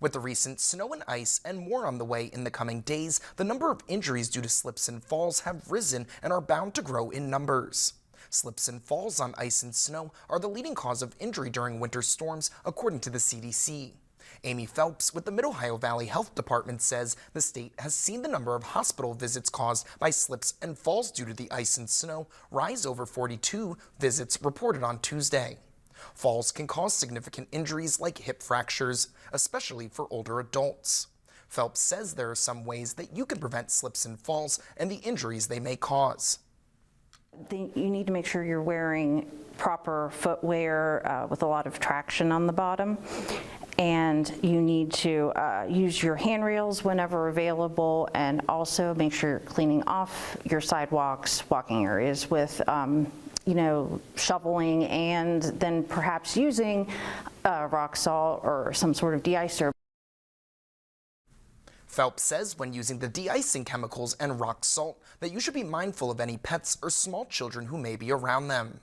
With the recent snow and ice and more on the way in the coming days, the number of injuries due to slips and falls have risen and are bound to grow in numbers. Slips and falls on ice and snow are the leading cause of injury during winter storms, according to the CDC. Amy Phelps with the Mid-Ohio Valley Health Department says the state has seen the number of hospital visits caused by slips and falls due to the ice and snow rise over 42 visits reported on Tuesday. Falls can cause significant injuries like hip fractures, especially for older adults. Phelps says there are some ways that you can prevent slips and falls and the injuries they may cause. You need to make sure you're wearing proper footwear with a lot of traction on the bottom. And you need to use your handrails whenever available, and also make sure you're cleaning off your sidewalks, walking areas with shoveling, and then perhaps using rock salt or some sort of de-icer. Phelps says when using the de-icing chemicals and rock salt that you should be mindful of any pets or small children who may be around them.